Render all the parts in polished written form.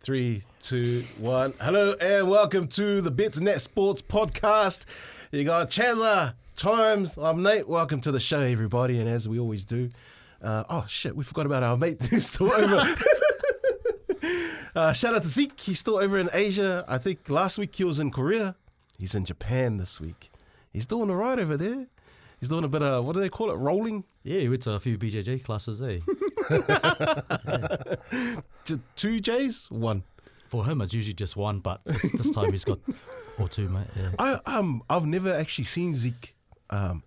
3, 2, 1. Hello and welcome to the Betsndat Sports Podcast. You got Chazza, Chimes, I'm Nate. Welcome to the show, everybody. And as we always do, we forgot about our mate who's still over. Shout out to Zeke. He's still over in Asia. I think last week he was in Korea. He's in Japan this week. He's doing all right over there. He's doing a bit of, what do they call it, rolling? Yeah, he went to a few BJJ classes, eh? 2 Js? 1. For him, it's usually just 1, but this time he's got or 2, mate. Yeah. I've never actually seen Zeke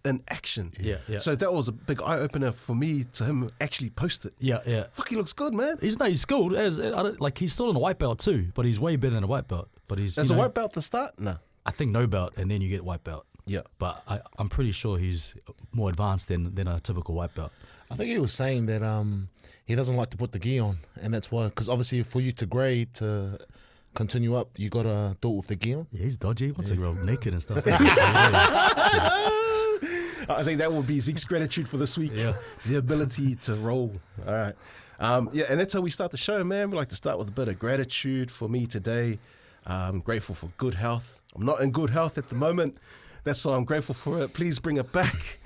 in action. Yeah. So that was a big eye-opener for me to him actually post it. Yeah. Fuck, he looks good, man. He's skilled. He's still in a white belt too, but he's way better than a white belt. But he's There's a white belt to start? No. I think no belt, and then you get white belt. Yeah. But I'm pretty sure he's more advanced than a typical white belt. I think he was saying that he doesn't like to put the gi on, and that's why. Because obviously, for you to grade to continue up, you gotta do it with the gi on. Yeah, he's dodgy. Wants to go naked and stuff. I think that will be Zeke's gratitude for this week. Yeah. The ability to roll. All right. And that's how we start the show, man. We like to start with a bit of gratitude. For me today, I'm grateful for good health. I'm not in good health at the moment. That's why I'm grateful for it. Please bring it back.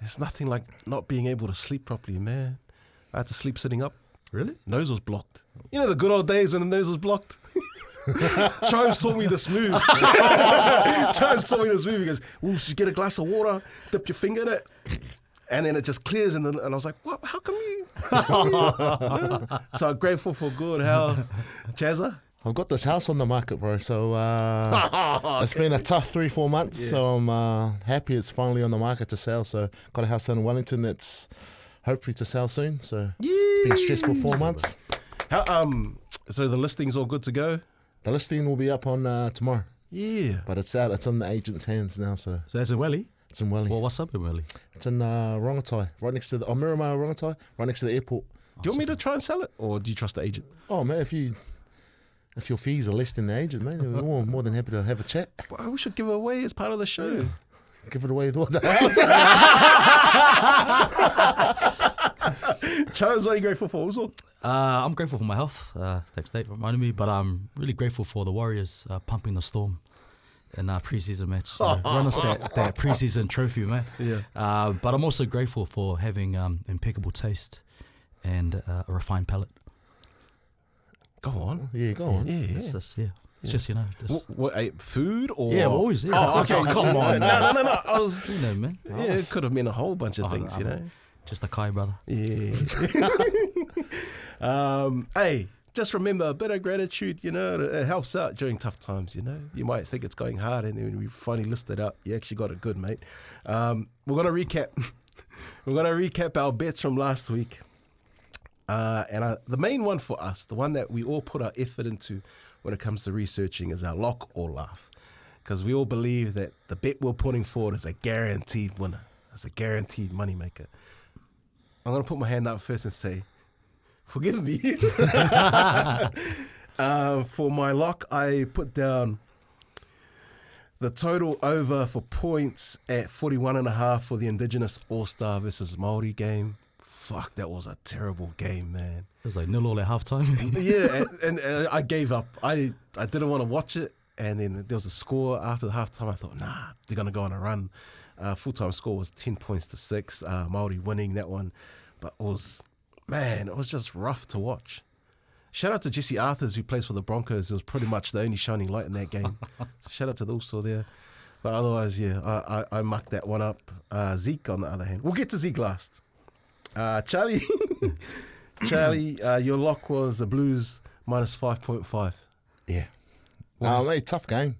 There's nothing like not being able to sleep properly, man. I had to sleep sitting up. Really? Nose was blocked. You know the good old days when the nose was blocked? Chimes taught me this move. Chimes taught me this move. He goes, "Ooh, so you get a glass of water, dip your finger in it, and then it just clears." And I was like, "What? How come you?" So I'm grateful for good health. Chazza? I've got this house on the market, bro. So it's been a tough 3-4 months. Yeah. So I'm happy it's finally on the market to sell. So got a house down in Wellington that's hopefully to sell soon. So it's been stressful 4 months. So the listing's all good to go? The listing will be up on tomorrow. Yeah. But it's out. It's in the agent's hands now. So that's in Welly? It's in Welly. Well, what's up in Welly? It's in Rongotai, right next to the Miramar Rongotai, right next to the airport. Do you want me to try and sell it, or do you trust the agent? Oh, man, if your fees are less than the agent, man, we're more than happy to have a chat. Well, we should give it away as part of the show. Yeah. Give it away with the house. Charles, what are you grateful for also? I'm grateful for my health. Thanks, Nate, for reminding me. But I'm really grateful for the Warriors pumping the Storm in our preseason match. Run us that preseason trophy, man. Yeah. But I'm also grateful for having impeccable taste and a refined palate. Go on. Yeah, go on. Yeah. It's just, you know. Just what food or? Yeah, always. Yeah. Oh, okay. Come on. No. I was, you know, man. Yeah, it could have been a whole bunch of things, you know. Just a Kai brother. Yeah. Hey, just remember a bit of gratitude, you know, it helps out during tough times, you know. You might think it's going hard, and then when we finally list it up, you actually got it good, mate. We're going to recap. We're going to recap our bets from last week. And the main one for us, the one that we all put our effort into when it comes to researching, is our lock or laugh. Because we all believe that the bet we're putting forward is a guaranteed winner. It's a guaranteed moneymaker. I'm going to put my hand up first and say, forgive me. For my lock, I put down the total over for points at 41.5 for the Indigenous All-Star versus Māori game. Fuck, that was a terrible game, man. It was like 0-0 at halftime. Yeah, and I gave up. I didn't want to watch it, and then there was a score after the halftime. I thought, nah, they're going to go on a run. Full-time score was 10 points to 6. Māori winning that one. But it was just rough to watch. Shout out to Jesse Arthurs, who plays for the Broncos. It was pretty much the only shining light in that game. So shout out to those two there. But otherwise, yeah, I mucked that one up. Zeke, on the other hand. We'll get to Zeke last. Charlie, your lock was the Blues minus 5.5. Yeah. Mate, tough game.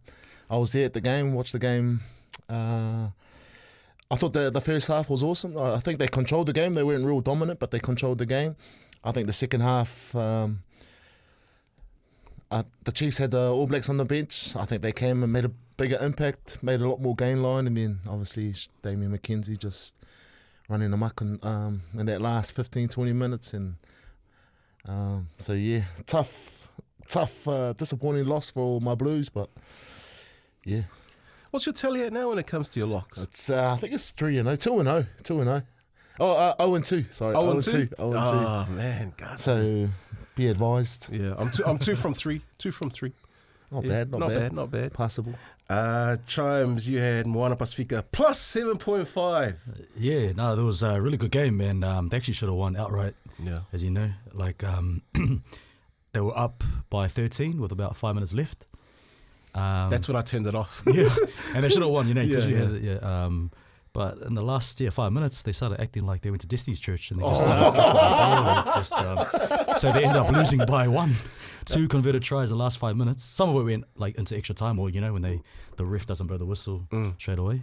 I was there at the game, watched the game. I thought the first half was awesome. I think they controlled the game. They weren't real dominant, but they controlled the game. I think the second half, the Chiefs had the All Blacks on the bench. I think they came and made a bigger impact, made a lot more gain line, and then obviously Damian McKenzie just running amok in that last 15-20 minutes. And so, yeah, tough, disappointing loss for my Blues, but yeah. What's your tally at now when it comes to your locks? It's I think it's 3-0, 2-0. Oh, 0-2. Sorry, 0-2. 0-2. Oh man, God. So Be advised. Yeah, I'm 2 from 3. 2 from 3. Not Yeah, bad. not bad. Passable. Chimes, you had Moana Pacifica plus 7.5. Yeah, no, there was a really good game, and they actually should have won outright, Yeah. as you know. Like, they were up by 13 with about 5 minutes left. That's when I turned it off. Yeah, and they should have won, you know, because Yeah, but in the last 5 minutes, they started acting like they went to Destiny's church, and they just started dropping the ball, so they ended up losing by 1. 2 converted tries in the last 5 minutes. Some of it went like into extra time, or you know, when the ref doesn't blow the whistle straight away.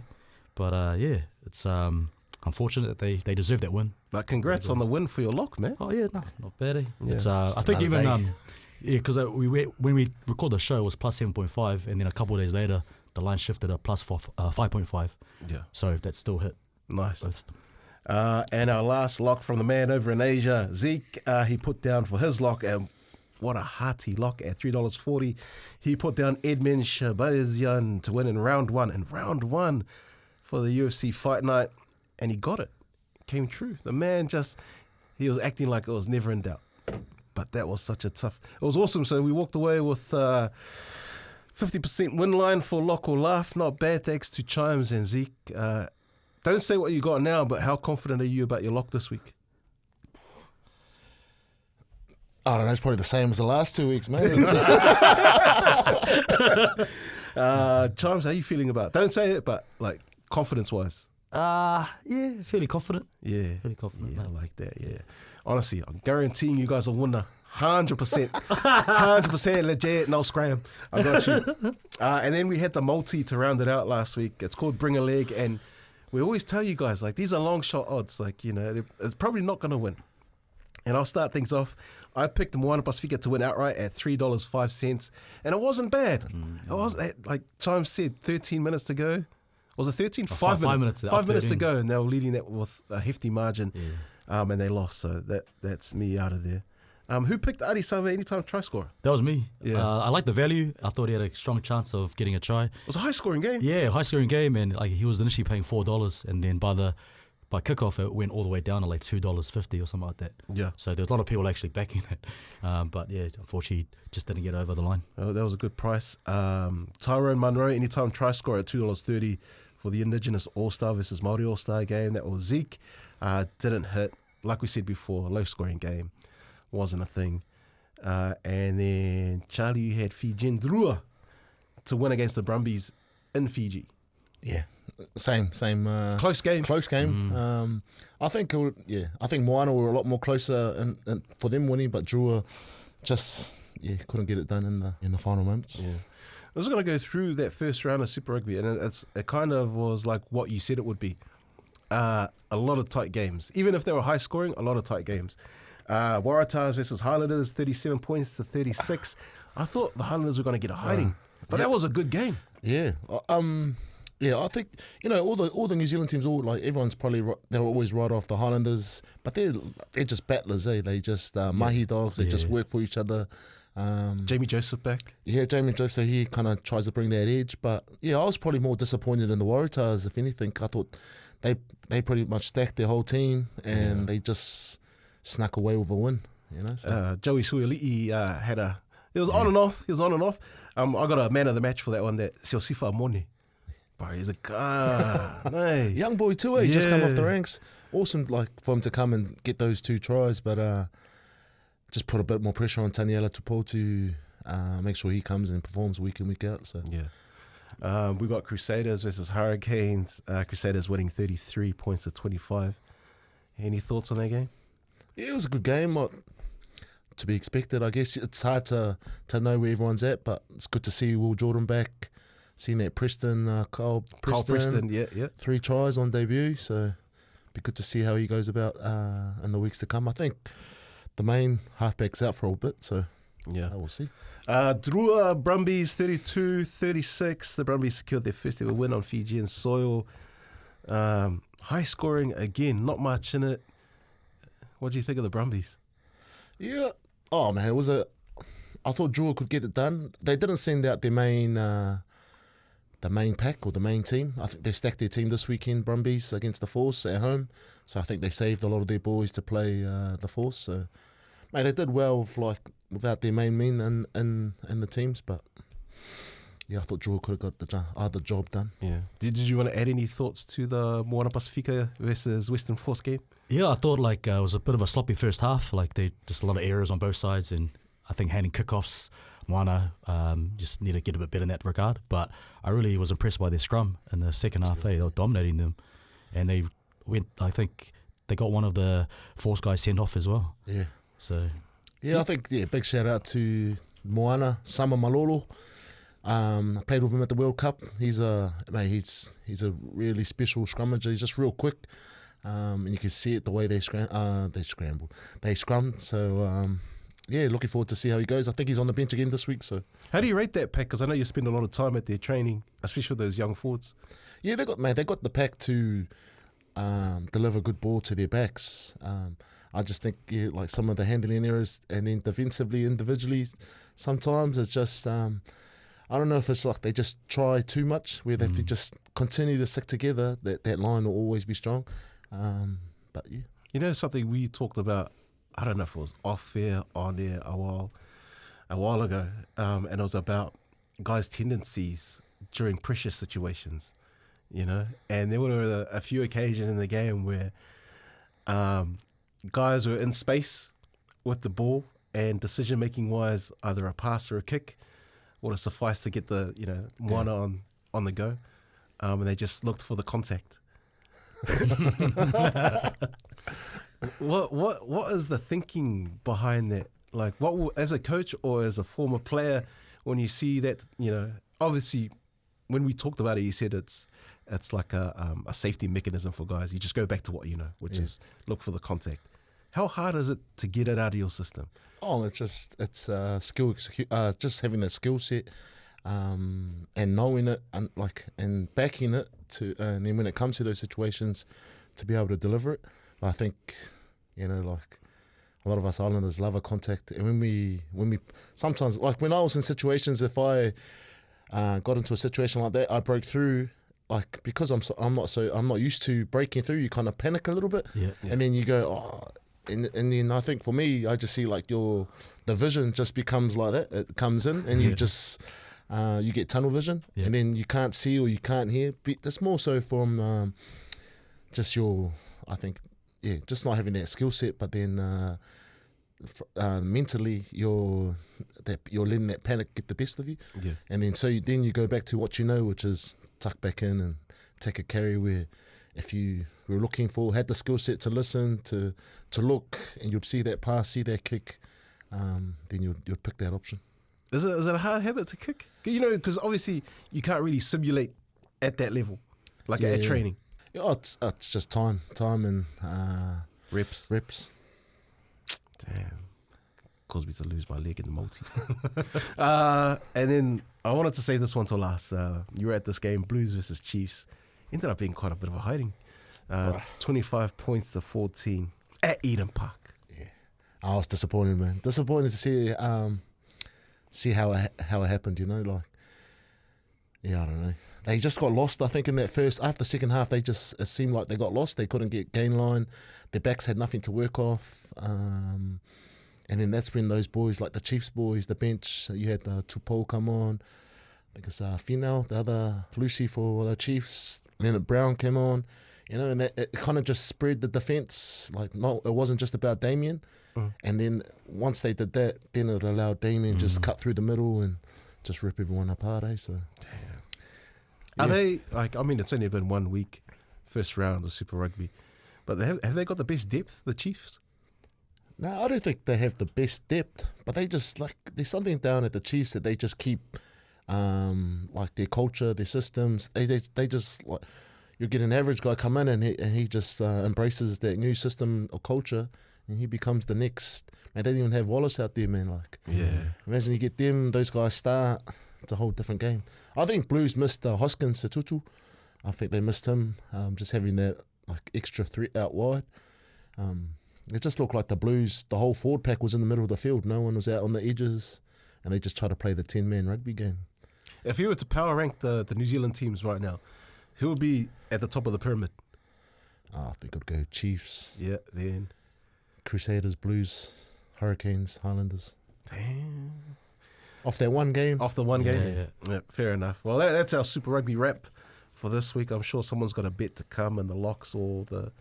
But yeah, it's unfortunate that they deserve that win. But congrats on the win for your lock, man. Oh yeah, no, not bad. Eh? Yeah. It's I think even because when we recorded the show, it was plus 7.5, and then a couple of days later, the line shifted to plus 5.5. Yeah. So that still hit. Nice. Both. And our last lock from the man over in Asia, Zeke, he put down for his lock, and what a hearty lock at $3.40. He put down Edmund Shabazian to win in round 1. And round 1 for the UFC fight night, and he got it. Came true. The man he was acting like it was never in doubt. But that was such a tough... It was awesome. So we walked away with 50% win line for lock or laugh. Not bad, thanks to Chimes and Zeke. Don't say what you got now, but how confident are you about your lock this week? I don't know, it's probably the same as the last 2 weeks, man. Chimes, how are you feeling about it? Don't say it, but like confidence-wise. Yeah, fairly confident. Yeah. Fairly confident. Yeah, I like that, yeah. Honestly, I'm guaranteeing you guys will win 100%. 100% legit, no scram. I got you. And then we had the multi to round it out last week. It's called Bring a Leg, and we always tell you guys, like, these are long shot odds. Like, you know, it's probably not going to win. And I'll start things off. I picked the Moana Pacifica to win outright at $3.05, and it wasn't bad. It wasn't, like Chimes said, 13 minutes to go. Was it 13? 5 minutes. 5 minutes to go, and they were leading that with a hefty margin, and they lost. So that's me out of there. Who picked Adi Sava anytime try scorer? That was me. Yeah. I like the value. I thought he had a strong chance of getting a try. It was a high-scoring game. Yeah, high-scoring game, and like he was initially paying $4, and then by kickoff it went all the way down to like $2.50 or something like that. Yeah. So there was a lot of people actually backing it, but yeah, unfortunately, just didn't get over the line. Oh, that was a good price. Tyrone Munro, anytime try scorer at $2.30 for the Indigenous All-Star versus Māori All-Star game. That was Zeke. Didn't hit. Like we said before, low-scoring game. Wasn't a thing. And then Charlie, you had Fijian Drua to win against the Brumbies in Fiji. Yeah, same. Close game. I think I think Moana were a lot more closer in for them winning, but Drua just couldn't get it done in the final moments. Yeah. I was going to go through that first round of Super Rugby, and it kind of was like what you said it would be. A lot of tight games. Even if they were high scoring, a lot of tight games. Waratahs versus Highlanders, 37 points to 36. I thought the Highlanders were going to get a hiding, but that was a good game. Yeah. I think all the New Zealand teams, everyone's probably they're always right off the Highlanders, but they're just battlers, eh? They just mahi dogs. They just work for each other. Jamie Joseph back. Yeah, Jamie Joseph. So he kind of tries to bring that edge, but I was probably more disappointed in the Waratahs. If anything, I thought they pretty much stacked their whole team and they just snuck away with a win. So. Joey Suiali'i had it was on and off. He was on and off. I got a man of the match for that one. That Siosifa Mone. Bro, he's a hey. Young boy too, eh? He just come off the ranks. Awesome, for him to come and get those 2 tries, but just put a bit more pressure on Taniela Tupou to make sure he comes and performs week in, week out. So we got Crusaders versus Hurricanes. Crusaders winning 33 points to 25. Any thoughts on that game? Yeah, it was a good game. To be expected, I guess. It's hard to know where everyone's at, but it's good to see Will Jordan back. Seeing that Kyle Preston, 3 tries on debut, so be good to see how he goes about in the weeks to come. I think the main halfback's out for a bit, so we'll see. Drua Brumbies 32-36. The Brumbies secured their first ever win on Fijian soil. High scoring again, not much in it. What do you think of the Brumbies? Yeah. Oh man, I thought Drua could get it done. They didn't send out their main pack or the main team. I think they stacked their team this weekend, Brumbies, against the Force at home. So I think they saved a lot of their boys to play the Force. So, Mate, they did well without their main men in the teams, but yeah, I thought Drew could have got the job done. Yeah. Did you want to add any thoughts to the Moana Pacifica versus Western Force game? Yeah, I thought it was a bit of a sloppy first half. They just a lot of errors on both sides, and I think handing kickoffs, Moana just need to get a bit better in that regard. But I really was impressed by their scrum in the second half. They were dominating them, and they went. I think they got one of the Force guys sent off as well. Yeah. So. Yeah, I think big shout out to Moana Sama Malolo. I played with him at the World Cup. He's a really special scrummager. He's just real quick, and you can see it the way they scrambled. They scrummed. So yeah, looking forward to see how he goes. I think he's on the bench again this week. So how do you rate that pack? Because I know you spend a lot of time at their training, especially with those young forwards. Yeah, they got the pack to deliver good ball to their backs. I just think some of the handling errors, and then defensively, individually, sometimes it's just. I don't know if it's they just try too much, where if you just continue to stick together, that line will always be strong. But yeah. You know something we talked about, I don't know if it was off air, on air a while ago, and it was about guys' tendencies during pressure situations, and there were a few occasions in the game where guys were in space with the ball, and decision-making wise, either a pass or a kick would have sufficed to get the Moana on the go, and they just looked for the contact. What is the thinking behind that? As a coach or as a former player, when you see that, obviously, when we talked about it, you said it's like a safety mechanism for guys. You just go back to what you know, which is look for the contact. How hard is it to get it out of your system? Oh, it's skill, just having a skill set, and knowing it, and backing it and then when it comes to those situations, to be able to deliver it. I think, a lot of us Islanders love a contact, and when we sometimes, when I was in situations, if I got into a situation like that, I broke through. Because I'm not used to breaking through, you kind of panic a little bit, and then you go, oh. And then I think for me, I just see the vision just becomes like that. It comes in, and you just you get tunnel vision, and then you can't see or you can't hear. That's more so from just just not having that skill set. But then mentally, you're letting that panic get the best of you, and then then you go back to what you know, which is tuck back in and take a carry where. If you were had the skill set to listen, to look, and you'd see that pass, see that kick, then you'd pick that option. Is it a hard habit to kick? Because obviously you can't really simulate at that level, at training. Yeah, it's just time and reps. Damn, caused me to lose my leg in the multi. And then I wanted to save this one till last. You were at this game, Blues versus Chiefs. Ended up being quite a bit of a hiding. 25 points to 14 at Eden Park. Yeah, I was disappointed, man. Disappointed to see how it happened. I don't know. They just got lost. I think in that after second half, it seemed like they got lost. They couldn't get gain line. Their backs had nothing to work off. And then that's when those boys, like the Chiefs boys, the bench, you had Tupou come on. I think it's Finau, the other Lucy for the Chiefs. Leonard Brown came on, and it kind of just spread the defence. It wasn't just about Damien. And then once they did that, then it allowed Damien just cut through the middle and just rip everyone apart. So, damn. Are they it's only been 1 week, first round of Super Rugby, but have they got the best depth, the Chiefs? No, I don't think they have the best depth, but they just there's something down at the Chiefs that they just keep. Their culture, their systems, they just you get an average guy come in and he just embraces that new system or culture, and he becomes the next. Man, they didn't even have Wallace out there, man. Imagine you get those guys start. It's a whole different game. I think Blues missed Hoskins Satutu. I think they missed him. Just having that extra threat out wide. It just looked like the Blues. The whole forward pack was in the middle of the field. No one was out on the edges, and they just tried to play the 10-man rugby game. If you were to power rank the New Zealand teams right now, who would be at the top of the pyramid? I think I'd go Chiefs. Yeah, then Crusaders, Blues, Hurricanes, Highlanders. Damn. Off that one game. Off the one game? Yeah. Yeah, fair enough. Well, that's our Super Rugby wrap for this week. I'm sure someone's got a bet to come in the locks or the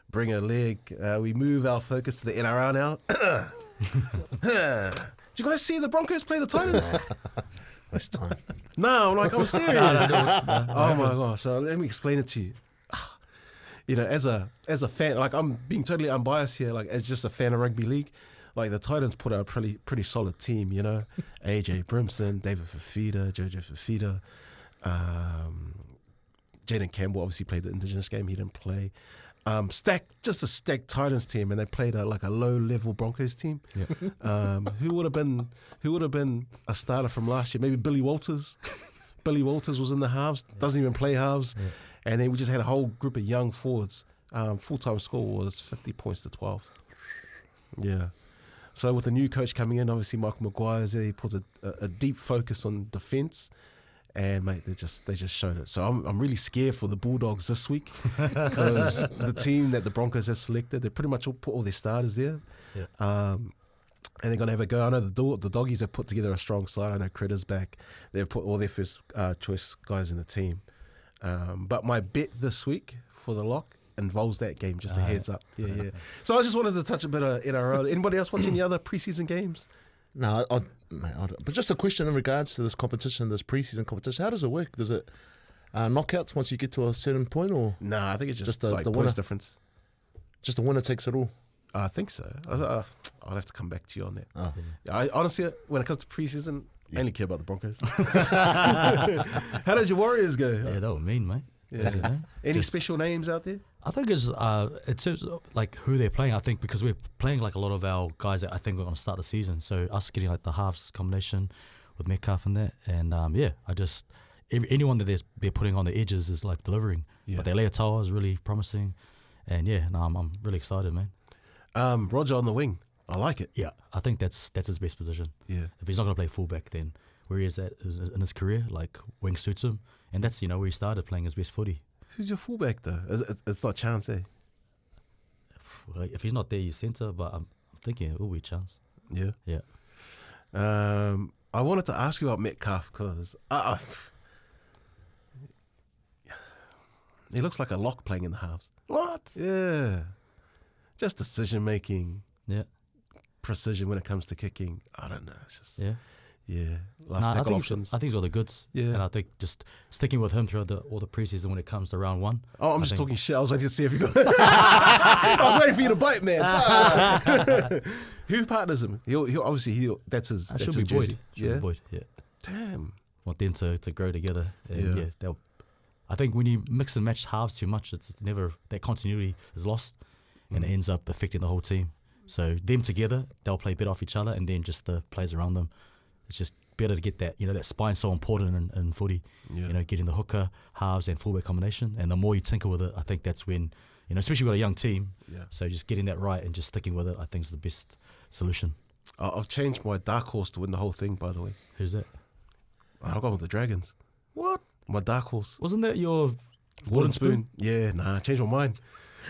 bring a leg. We move our focus to the NRL now. Did you guys see the Broncos play the Titans? Waste time. No, I'm serious. Oh my gosh. So let me explain it to you. You know, as a fan, like I'm being totally unbiased here, like as just a fan of rugby league, like the Titans put out a pretty solid team, you know. AJ Brimson, David Fafita, Jojo Fafita, Jaden Campbell obviously played the Indigenous game, he didn't play. Just a stacked Titans team, and they played a low-level Broncos team. Yeah. Who would have been a starter from last year? Maybe Billy Walters. Billy Walters was in the halves, doesn't even play halves, and then we just had a whole group of young forwards. Full-time score was 50 points to 12. Yeah. So with the new coach coming in, obviously Michael Maguire's there. He puts a deep focus on defence. And mate, they just showed it. So I'm really scared for the Bulldogs this week because the team that the Broncos have selected, they pretty much all put all their starters there, and they're gonna have a go. I know the Doggies have put together a strong side. I know Critter's back. They've put all their first choice guys in the team. But my bet this week for the lock involves that game. Just a heads up. Yeah. So I just wanted to touch a bit of NRL. Anybody else watching any other preseason games? No, but just a question in regards to this competition, this preseason competition. How does it work? Does it knockouts once you get to a certain point, or Nah, I think it's just the like winner? points difference. Just the winner takes it all? I think so. I'll have to come back to you on that. Oh. I honestly, when it comes to preseason, I only care about the Broncos. How did your Warriors go? Yeah, that was mean, mate. Yeah. Any special names out there? I think it's in terms of like who they're playing. I think because we're playing like a lot of our guys that I think are going to start the season. So us getting like the halves combination with Metcalf and that, and anyone that they're putting on the edges is like delivering. Yeah. But their Leotawa is really promising, and I'm really excited, man. Roger on the wing, I like it. Yeah, I think that's his best position. Yeah, If he's not going to play fullback, then where he is at in his career, like wing suits him, and that's where he started playing his best footy. who's your fullback though? It's not Chance, eh? If he's not there, he's centre, but I'm thinking it will be a chance. Yeah. Yeah. I wanted to ask you about Metcalf because he looks like a lock playing in the halves. What? Yeah, just decision making, Yeah. precision when it comes to kicking. I don't know. It's just Yeah. last I tackle think options. I think he's got the goods. Yeah. And I think just sticking with him throughout all the preseason when it comes to round one. Oh, I'm I just think- talking shit. I was waiting to see if you got it. I was waiting for you to bite, man. Fuck. Who partners him? That's his Should be jersey. Boyd. Should be Boyd, yeah. Damn. Want them to grow together. And Yeah. I think when you mix and match halves too much, it's never, that continuity is lost and it ends up affecting the whole team. So them together, they'll play better off each other, and then just the players around them. It's just better to get that, that spine's so important in footy, Yeah. getting the hooker, halves and fullback combination. And the more you tinker with it, I think that's when, especially we've got a young team. Yeah. So just getting that right and just sticking with it, I think is the best solution. I've changed my dark horse to win the whole thing, by the way. Who's that? I'll go with the Dragons. What? My dark horse. Wasn't that your Wooden spoon? Yeah, nah, I changed my mind.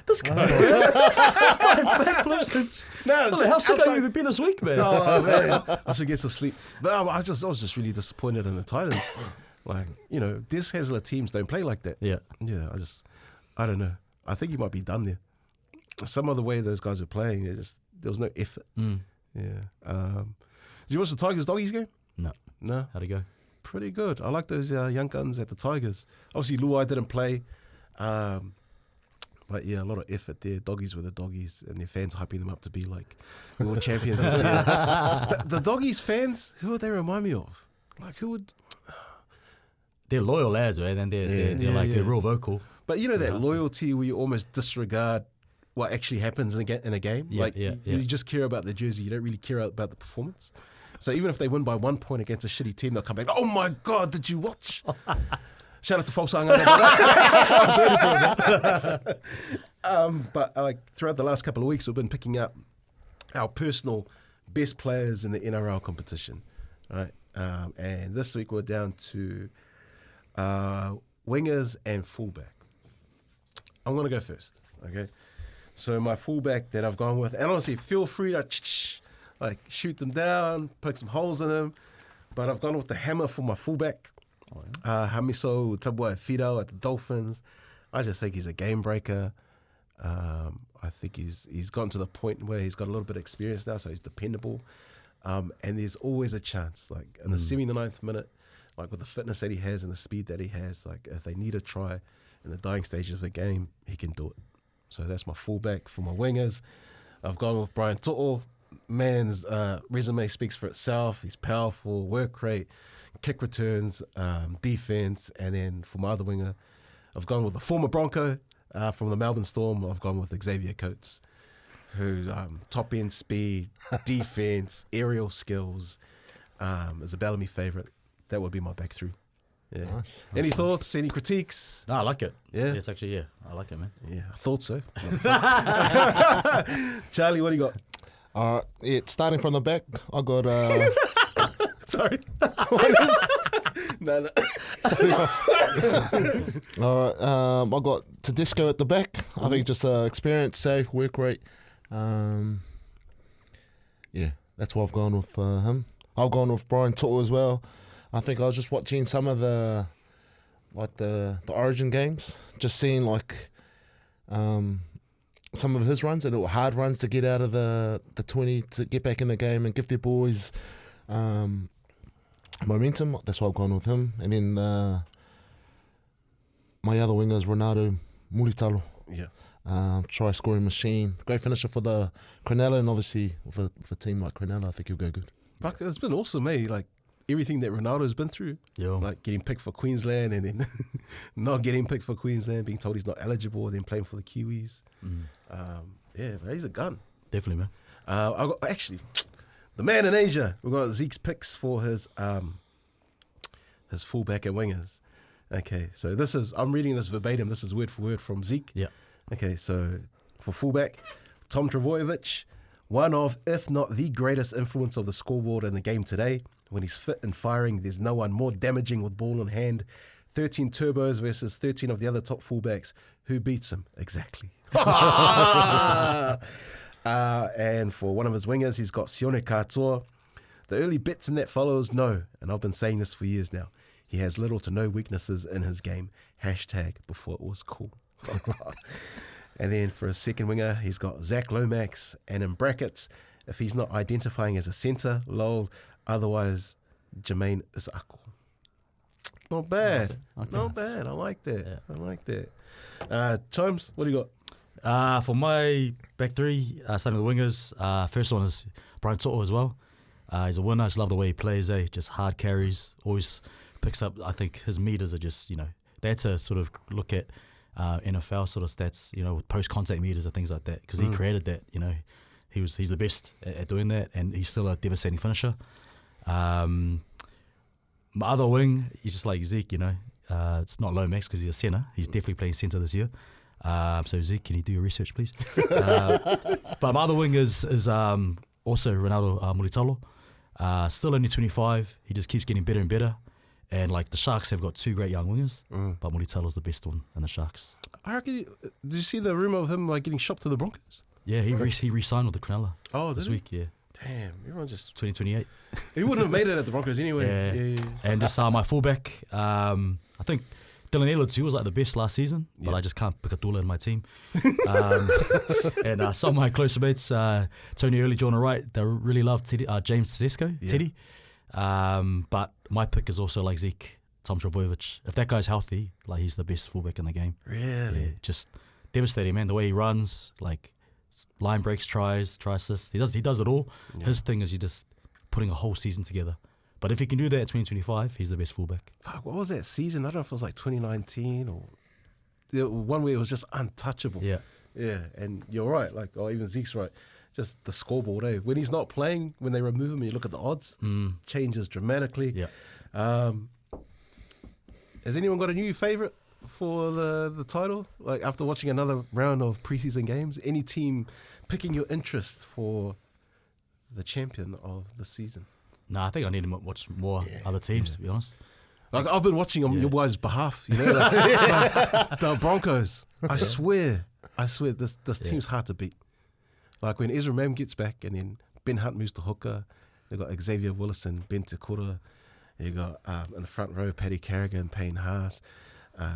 This guy. This guy backflips. No, just How sick outside- have you been this week, man? Oh, man. I should get some sleep. But I was just really disappointed in the Titans. Like, this Hasler teams don't play like that. Yeah. Yeah, I don't know. I think he might be done there. Some of the way those guys are playing, there was no effort. Mm. Yeah. Did you watch the Tigers Doggies game? No. No. How'd it go? Pretty good. I like those young guns at the Tigers. Obviously, Luai didn't play. But yeah, a lot of effort there. Doggies were the Doggies, and their fans hyping them up to be like world champions this year. The Doggies fans, who would they remind me of? Like, who would... They're loyal lads, man, and they're Yeah. real vocal. But that loyalty where you almost disregard what actually happens in a game. Yeah, You just care about the jersey. You don't really care about the performance. So even if they win by 1 point against a shitty team, they'll come back, oh my God, did you watch? Shout out to Falsang. I was ready for that. But throughout the last couple of weeks, we've been picking up our personal best players in the NRL competition. Right? And this week we're down to wingers and fullback. I'm going to go first. Okay. So my fullback that I've gone with, and honestly, feel free to like shoot them down, poke some holes in them. But I've gone with the hammer for my fullback. Hamiso Tabuai-Fidow at the Dolphins. I just think he's a game breaker. I think he's gotten to the point where he's got a little bit of experience now, so he's dependable. And there's always a chance, like in the 79th minute, like with the fitness that he has and the speed that he has, like if they need a try in the dying stages of the game, he can do it. So that's my fullback. For my wingers, I've gone with Brian To'o. Man's resume speaks for itself. He's powerful, work rate, kick returns, defense. And then for my other winger, I've gone with the former Bronco from the Melbourne Storm. I've gone with Xavier Coates, who's top end speed, defense, aerial skills, is a Bellamy favourite. That would be my back three. Yeah. Nice. Any thoughts? Any critiques? No, I like it. Yeah. Yes, actually, yeah. I like it, man. Yeah, I thought so. Charlie, what do you got? All right, starting from the back, I got. Sorry. No. All right, I got Tedesco at the back. I think just experience, safe, work rate. Yeah, that's why I've gone with him. I've gone with Brian To'o as well. I think I was just watching some of the Origin games, just seeing like some of his runs, and it were hard runs to get out of the 20 to get back in the game and give their boys momentum. That's why I've gone with him. And then my other winger is Ronaldo Mulitalo. Yeah. Try scoring machine. Great finisher for the Cronulla, and obviously with a team like Cronulla, I think he'll go good. Fuck, it's been awesome, eh? Like everything that Ronaldo's been through. Yo. Like getting picked for Queensland and then not getting picked for Queensland, being told he's not eligible, then playing for the Kiwis. Yeah, but he's a gun. Definitely, man. I got actually the man in Asia. We've got Zeke's picks for his fullback and wingers. Okay, so I'm reading this verbatim. This is word for word from Zeke. Yeah. Okay, so for fullback, Tom Trbojevic, one of, if not the greatest influence of the scoreboard in the game today. When he's fit and firing, there's no one more damaging with ball in hand. 13 turbos versus 13 of the other top fullbacks. Who beats him? Exactly. And for one of his wingers, he's got Sione Katoa. The early bets in that follows, no, and I've been saying this for years now, he has little to no weaknesses in his game. Hashtag before it was cool. And then for his second winger, he's got Zach Lomax, and in brackets, if he's not identifying as a centre, lol, otherwise Jermaine Isako. Not bad. Okay. Not bad. I like that. Yeah. I like that. Chimes, what do you got? For my back three, starting with the wingers, first one is Brian To'o as well. He's a winner. I just love the way he plays, just hard carries, always picks up. I think his meters are just, that's a sort of look at NFL sort of stats, with post-contact meters and things like that, because he created that, he's the best at doing that, and he's still a devastating finisher. My other wing, he's just like Zeke, it's not Lomax because he's a centre. He's definitely playing centre this year. So Zeke, can you do your research, please? But my other wing is also Ronaldo Mulitalo. Still only 25. He just keeps getting better and better. And like the Sharks have got two great young wingers, but Mulitalo's the best one in the Sharks. I reckon. Did you see the rumour of him like getting shopped to the Broncos? Yeah, he re-signed with the Cronulla this week. Yeah, damn, everyone just 2028. He wouldn't have made it at the Broncos anyway. Yeah. And just my fullback, I think Dylan Edwards, he was like the best last season, but I just can't pick a Dula in my team. And some of my closer mates, Tony Early, John Wright, they really love James Tedesco, Teddy. But my pick is also like Zeke, Tom Trbojevic. If that guy's healthy, like he's the best fullback in the game. Really? Yeah, just devastating, man. The way he runs, like line breaks, try assists. He does it all. Yeah. His thing is you just putting a whole season together. But if he can do that in 2025, he's the best fullback. Fuck, what was that season? I don't know if it was like 2019 or one where it was just untouchable. Yeah. Yeah, and you're right. Like, even Zeke's right. Just the scoreboard, eh? When he's not playing, when they remove him and you look at the odds, changes dramatically. Yeah. Has anyone got a new favourite for the title? Like after watching another round of preseason games, any team picking your interest for the champion of the season? No, I think I need to watch more other teams, to be honest. Like I've been watching on your guys' behalf, like the Broncos. I swear, this team's hard to beat. Like when Ezra Mam gets back and then Ben Hunt moves to hooker. They got Xavier Willis and Ben Te Kura. You got in the front row Paddy Carrigan, Payne Haas,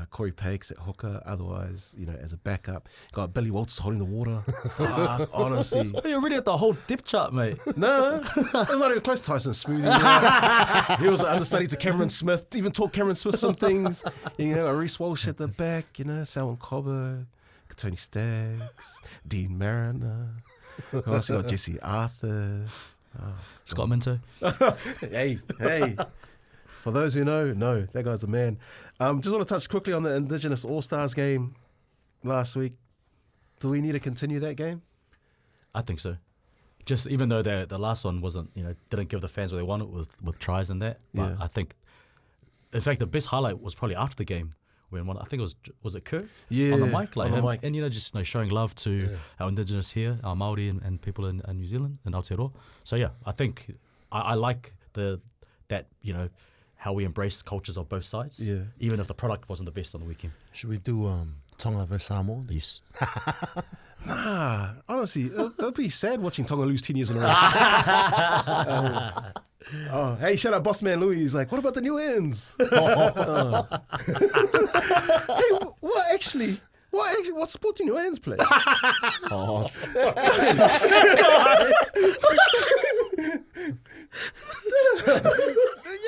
Corey Pakes at hooker. Otherwise, as a backup, got Billy Walters holding the water. Fuck, honestly. You're already at the whole depth chart, mate. No, it's not even close to Tyson Smoothie. He was an understudy to Cameron Smith. Even taught Cameron Smith some things. Reece Walsh at the back. Salmon Cobber, Tony Staggs, Dean Mariner. Who else? You got Jesse Arthurs. Scott Minto. Hey. For those who know, that guy's a man. Just want to touch quickly on the Indigenous All-Stars game last week. Do we need to continue that game? I think so. Just even though the last one wasn't, didn't give the fans what they wanted with tries and that. But Yeah. I think, in fact, the best highlight was probably after the game when I think was it Kerr? Yeah, on the mic, on the him, mic. and just showing love to our Indigenous here, our Māori and people in New Zealand and Aotearoa. So yeah, I think I like that how we embrace cultures of both sides. Yeah. Even if the product wasn't the best on the weekend. Should we do Tonga versus Samoa? Yes. Nah, honestly, it'll be sad watching Tonga lose 10 years in a row. Hey, shout out Boss Man Louis. He's like, what about the new ends? Hey, what actually, what sport do new ends play? Oh,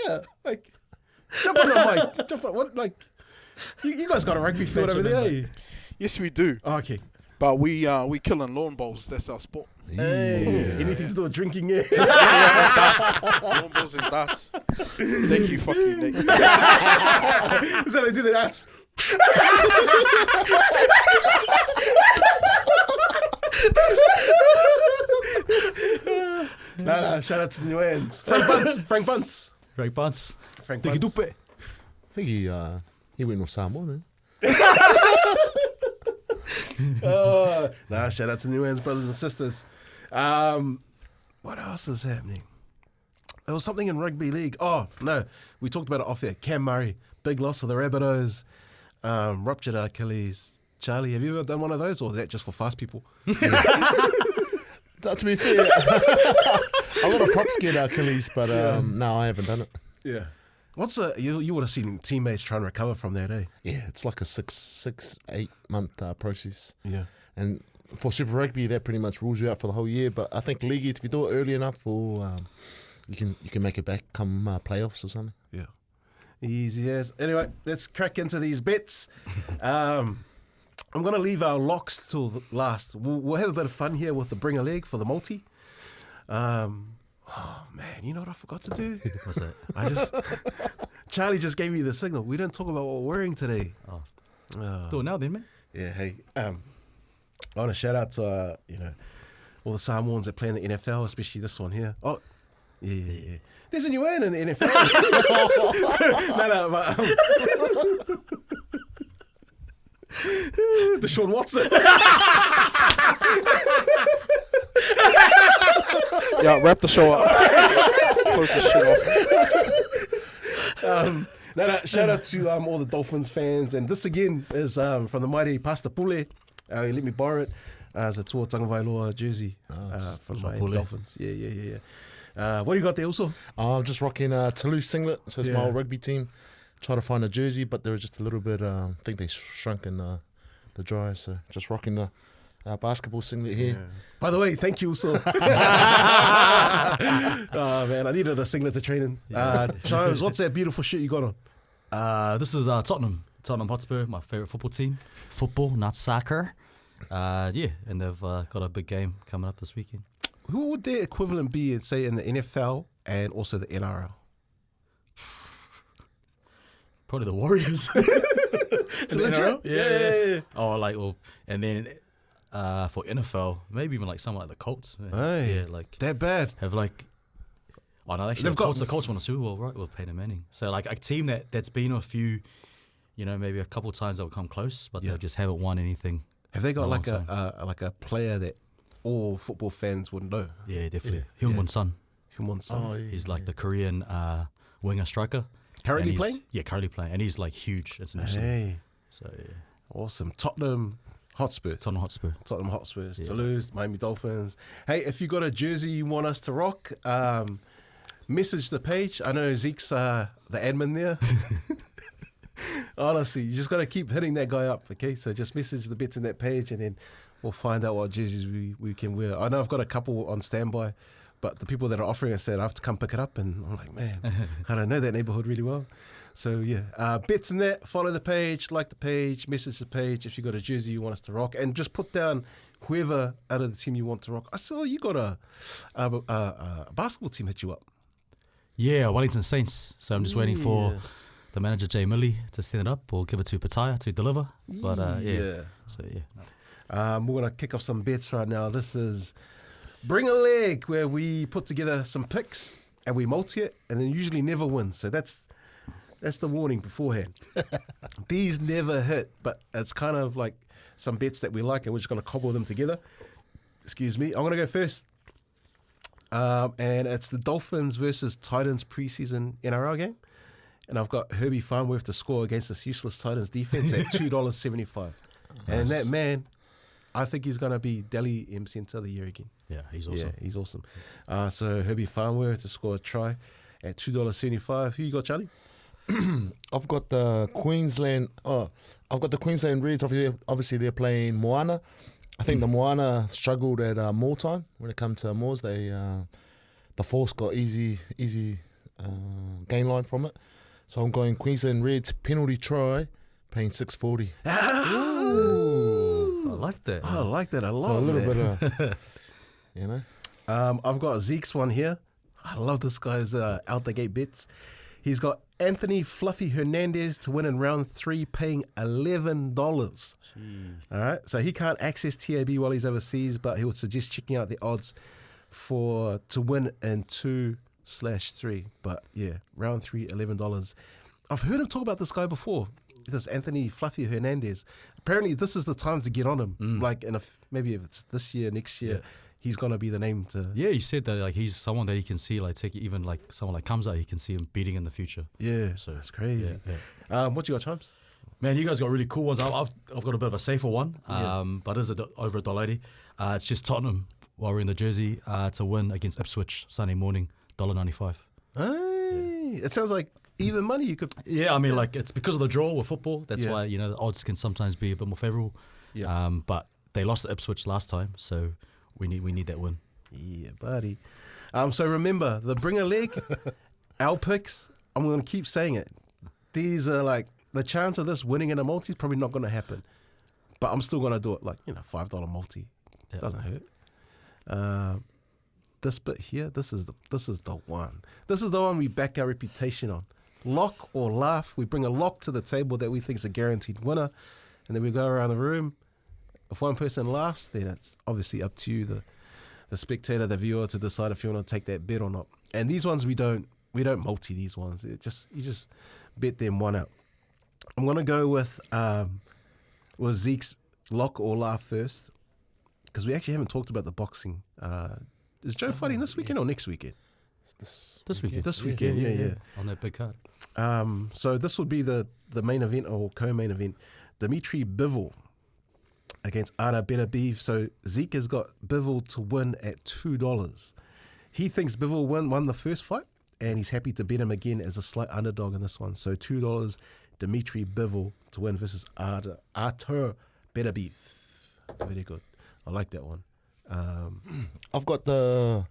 Yeah, like, jump on the mic. Jump on, what, like, you guys got a rugby field over there, eh? Yes, we do. Oh, okay. But we killing lawn bowls. That's our sport. Hey, anything to do with drinking, yeah? Darts. Lawn bowls and darts. Thank you, fuck you, Nick. So they do the dance. Nah, shout out to the new ends. Frank Bunce. Greg Bunce. Frank Tiki Bunce. Dupe. I think he went with Samoa then. Nah, shout out to new ends, brothers and sisters. What else is happening? There was something in rugby league. Oh, no, we talked about it off air. Cam Murray, big loss for the Rabbitohs. Ruptured Achilles. Charlie, have you ever done one of those, or is that just for fast people? To be fair, a lot of props get Achilles, but no, I haven't done it. Yeah. What's you would have seen teammates trying to recover from that, eh? Yeah, it's like a 8 month process. Yeah. And for Super Rugby, that pretty much rules you out for the whole year. But I think leagues, if you do it early enough, or you can make it back come playoffs or something. Yeah. Easy as. Anyway, let's crack into these bets. I'm going to leave our locks till the last. We'll have a bit of fun here with the bring a leg for the multi. Oh, man, you know what I forgot to do? What's that? Charlie just gave me the signal. We didn't talk about what we're wearing today. Do it now then, man. Yeah, hey, I want to shout out to, all the Samoans that play in the NFL, especially this one here. Oh, yeah. There's a new one in the NFL. No, but... Deshaun Watson. Yeah, wrap the show up. Close the shit off. Shout out to all the Dolphins fans. And this again is from the mighty Pasta Pule. He let me borrow it as a Tua Tagovailoa jersey from my Dolphins. Yeah. What do you got there also? I'm just rocking a Toulouse singlet, so it's my old rugby team. Try to find a jersey, but they were just a little bit, I think they shrunk in the dryer, so just rocking the basketball singlet here. Yeah. By the way, thank you also. Oh man, I needed a singlet to train in. Charles, what's that beautiful shit you got on? This is Tottenham Hotspur, my favourite football team. Football, not soccer. And they've got a big game coming up this weekend. Who would their equivalent be, say, in the NFL and also the NRL? Probably the Warriors. It's legit? Yeah. And then for NFL, maybe even like someone like the Colts. Hey, Yeah, like that bad. have like. Oh no, actually, the Colts won a Super Bowl, right, with Peyton Manning. So like a team that's been a few, maybe a couple of times they'll come close, but they just haven't won anything. Have they got in a like long time. a player that all football fans would know? Yeah, definitely. Hyun-Won Son. Hyun-Won Son. Oh, yeah. He's like the Korean winger striker. Currently And playing? Yeah, currently playing, and he's like huge internationally. Hey, So yeah. awesome. Tottenham Hotspur. Tottenham Hotspur. Tottenham Hotspurs to lose, Miami Dolphins. Hey, if you got a jersey you want us to rock, message the page. I know Zeke's the admin there. Honestly, you just got to keep hitting that guy up, okay? So just message the bits in that page and then we'll find out what jerseys we can wear. I know I've got a couple on standby, but the people that are offering us said I have to come pick it up, and I'm like, man, I don't know that neighborhood really well. So yeah, Betsndat, follow the page, like the page, message the page if you got a jersey you want us to rock, and just put down whoever out of the team you want to rock. I saw you got a basketball team hit you up. Yeah, Wellington Saints. So I'm just waiting for the manager, Jay Millie, to send it up or give it to Pataya to deliver. But So yeah. We're going to kick off some bets right now. This is Bring a Leg, where we put together some picks and we multi it, and then usually never win. So that's the warning beforehand. These never hit, but it's kind of like some bets that we like, and we're just going to cobble them together. Excuse me. I'm going to go first. And it's the Dolphins versus Titans preseason NRL game. And I've got Herbie Farnworth to score against this useless Titans defense at $2.75. And that man, I think he's going to be Delhi M Centre of the year again. Yeah, he's awesome. Yeah, he's awesome. So Herbie Farnworth to score a try at $2.75. Who you got, Charlie? I've got the Queensland. I've got the Queensland Reds. Obviously, they're playing Moana. I think the Moana struggled at more time when it comes to Moors. The Force got easy gain line from it. So I'm going Queensland Reds penalty try, paying $6.40. Ooh, I like that. I like that a lot. So a little bit of, I've got Zeke's one here. I love this guy's out the gate bets. He's got Anthony Fluffy Hernandez to win in round 3, paying $11. All right, so he can't access TAB while he's overseas, but he would suggest checking out the odds to win in 2/3. But yeah, round 3, $11. I've heard him talk about this guy before. This Anthony Fluffy Hernandez. Apparently, this is the time to get on him. Like, maybe if it's this year, next year. Yeah. He's gonna be the name to. Yeah, he said that like he's someone that he can see like take even like someone like comes out, he can see him beating in the future. Yeah, so it's crazy. Yeah. What you got, Chumps? Man, you guys got really cool ones. I've got a bit of a safer one, but it's over $1.80. It's just Tottenham while we're in the jersey to win against Ipswich Sunday morning, $1.95. Hey, it sounds like even money you could. Yeah, I mean like it's because of the draw with football. That's why the odds can sometimes be a bit more favourable. Yeah. But they lost to Ipswich last time, so. We need that win. Yeah, buddy. So remember, the Bring a Leg, our picks, I'm going to keep saying it. These are like, the chance of this winning in a multi is probably not going to happen. But I'm still going to do it like, $5 multi. Yeah. Doesn't hurt. This bit here, this is the one. This is the one we back our reputation on. Lock or laugh. We bring a lock to the table that we think is a guaranteed winner. And then we go around the room. If one person laughs, then it's obviously up to you, the spectator, the viewer, to decide if you want to take that bet or not. And these ones we don't multi these ones. You just bet them one out. I'm gonna go with Zeke's lock or laugh first, because we actually haven't talked about the boxing. Is Joe fighting this weekend or next weekend? This weekend. This weekend, yeah. On that big card. So this would be the main event or co-main event. Dimitri Bivol against Ara Berabiv. So Zeke has got Bivol to win at $2. He thinks Bivol won the first fight, and he's happy to bet him again as a slight underdog in this one. So $2, Dimitri Bivol to win versus Artur Berabiv. Very good. I like that one. I've got the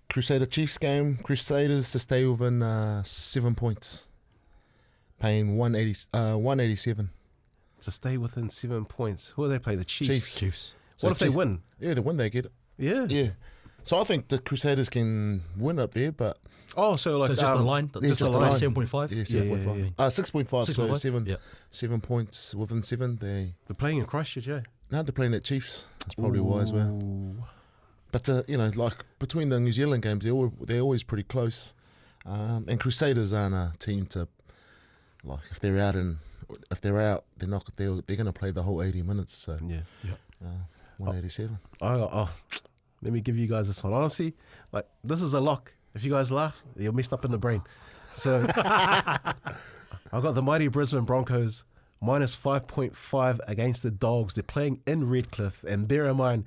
Crusader Chiefs game. Crusaders to stay within 7 points, paying 187. To stay within 7 points. Who do they play? The Chiefs. Chiefs. So what if they win? Yeah, they win, they get it. Yeah. So I think the Crusaders can win up there, but... Oh, so like... So just the line? Just the line. 7.5? Yeah, 7.5. 6.5, so 6.5? 7 points within 7. They're playing in Christchurch, yeah? No, they're playing at Chiefs. That's probably why as well. But, like between the New Zealand games, they're always pretty close. And Crusaders aren't a team to... Like, if they're out, they're going to play the whole 80 minutes. So, 187. Let me give you guys this one. Honestly, like, this is a lock. If you guys laugh, you're messed up in the brain. So, I've got the mighty Brisbane Broncos minus 5.5 against the Dogs. They're playing in Redcliffe, and bear in mind,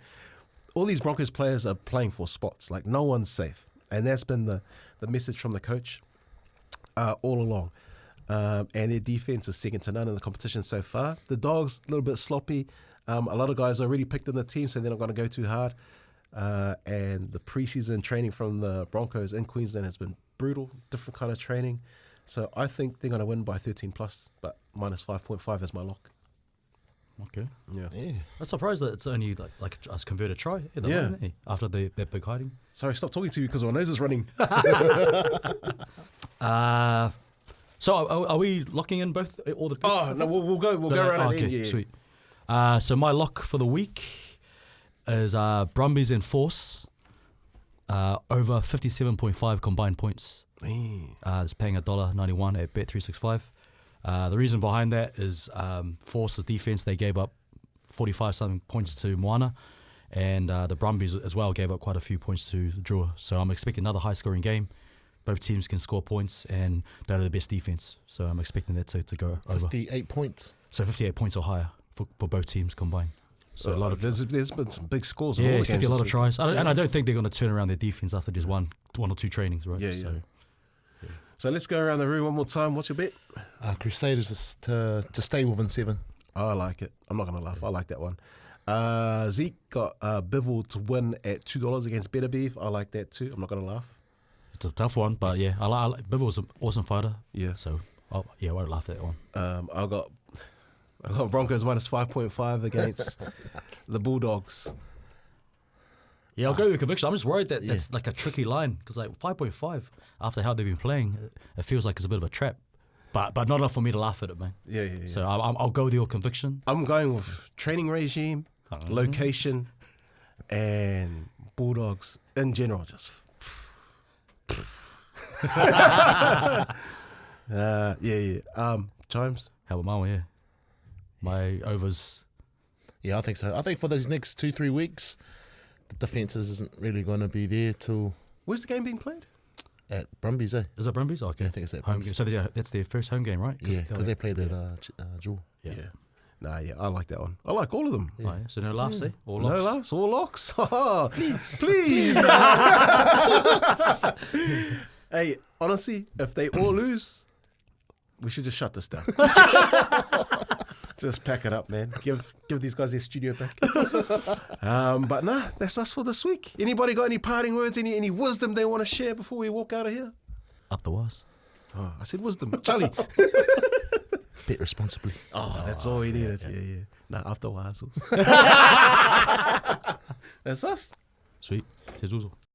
all these Broncos players are playing for spots. Like, no one's safe, and that's been the message from the coach all along. And their defense is second to none in the competition so far. The Dogs, a little bit sloppy. A lot of guys already picked in the team, so they're not going to go too hard. And the preseason training from the Broncos in Queensland has been brutal, different kind of training. So I think they're going to win by 13 plus, but minus 5.5 is my lock. Okay. Yeah. I'm surprised that it's only like a converted try. After that big hiding. Sorry, stop talking to you because my nose is running. So are we locking in both all the picks? Oh no, we'll go around at the end. Yeah. Sweet. So my lock for the week is Brumbies and Force over 57.5 combined points. It's paying $1.91 at Bet365. The reason behind that is Force's defense. They gave up 45-something points to Moana, and the Brumbies as well gave up quite a few points to Drua. So I'm expecting another high-scoring game. Both teams can score points and don't have the best defense. So I'm expecting that to go over. 58 points. So 58 points or higher for both teams combined. So a lot of there's been some big scores. Yeah, expecting a lot of tries. And I don't think they're going to turn around their defense after just one or two trainings, right? Yeah. So let's go around the room one more time. What's your bet? Crusaders to stay within 7. I like it. I'm not going to laugh. I like that one. Zeke got Bivol to win at $2 against Better Beef. I like that too. I'm not going to laugh. It's a tough one, but yeah, I like Bivol's an awesome fighter. Yeah. So I won't laugh at that one. I got Broncos minus 5.5 against the Bulldogs. Yeah, I'll go with conviction. I'm just worried that that's like a tricky line because like 5.5 after how they've been playing, it feels like it's a bit of a trap. But not enough for me to laugh at it, man. Yeah. So I'll go with your conviction. I'm going with training regime, location, and Bulldogs in general. Just Chimes. How about mine? Yeah, my overs. Yeah, I think so. I think for those next 2-3 weeks, the defence isn't really going to be there till. Where's the game being played? At Brumbies, eh? Is that Brumbies? Oh, okay. I think it's at home Brumbies. game. So that's their first home game, right? Yeah, because they played at Jewel. Yeah. I like that one. I like all of them. Yeah. Oh, yeah. So no laughs, eh? All No locks. laughs, all locks. Please. Hey, honestly, if they all lose, we should just shut this down. Just pack it up, man. Give these guys their studio back. But nah, that's us for this week. Anybody got any parting words, any wisdom they want to share before we walk out of here? Up the wires. Oh, I said wisdom. Charlie. Bet responsibly. Oh, that's all we needed. Yeah. Nah, after Wazels. That's us. Sweet. Says Uzo.